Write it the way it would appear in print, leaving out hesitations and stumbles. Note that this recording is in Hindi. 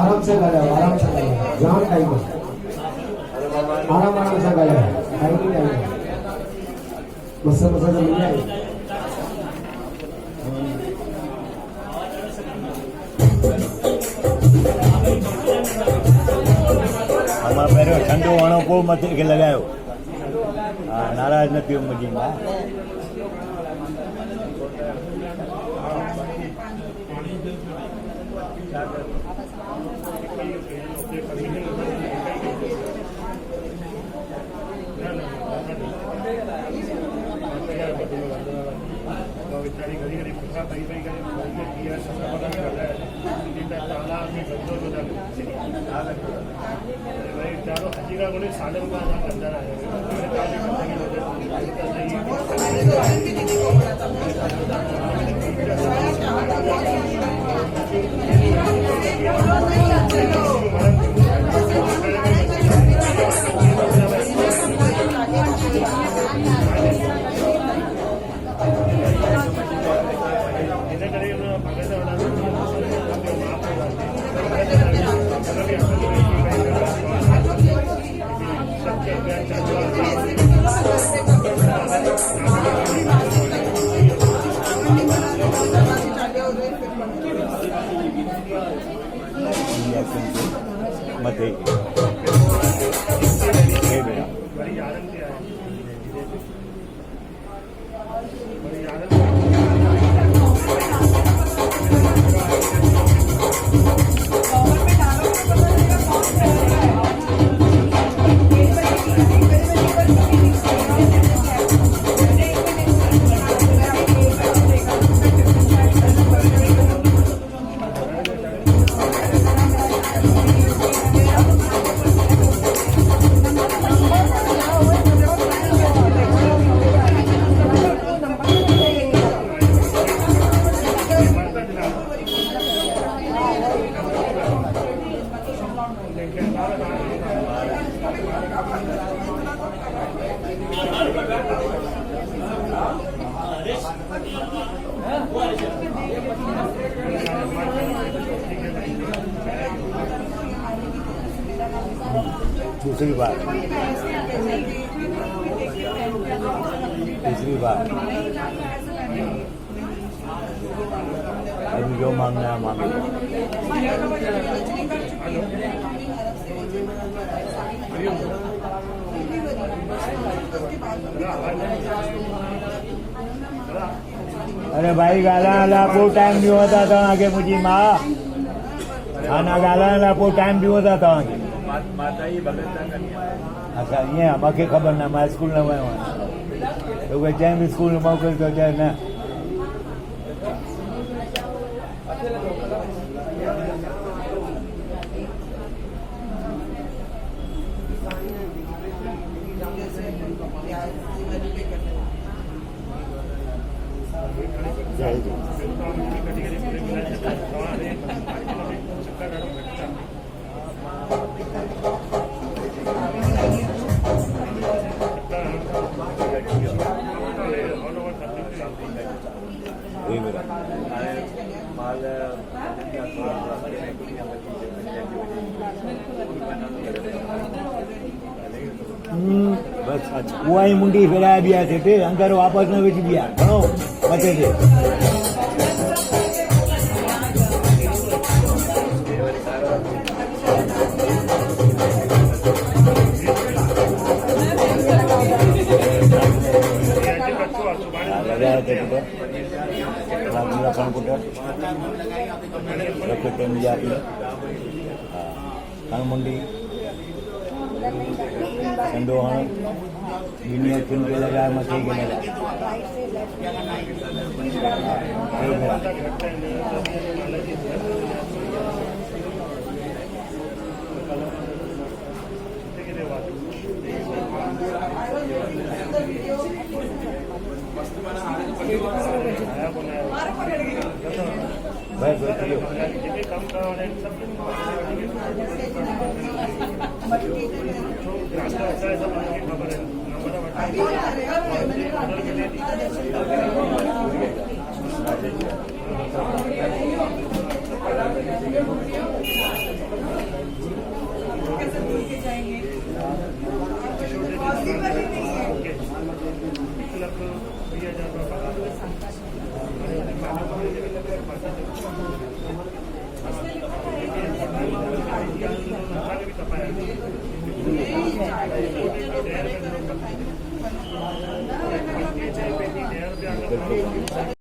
आराम से गाया, आराम से गाया, जान टाइम आराम आराम से गाया, टाइम नहीं टाइम मस्त मस्त मिल जाए। આમાં પહેર્યો ઠંડો અણકો મતે કે લગાવ્યો. હા, નારાજ નથી મજીમાં. मत दूसरी बात अभी जो मांगना है मांगे. अरे भाई गाला लापो टाइम नहीं होता था आगे मुझी माँ खाना गाला लापो टाइम भी होता था आगे. अच्छा ये मूंखे ख़बर न मां स्कूल न वियो आहियां तो उहे जंहिं बि स्कूल मोकिल थो चए न बस उहा ई मुंडी फेराए बिया थिए अंदर वापस न विझी बिया घणो मथे ते हज़ार ते पुट लाखी रखण पुट रखो ते मिली आपी हाँ खण मुंडी संदो हण दुनिया किन के लगा मथे के लगा भाई बोलियो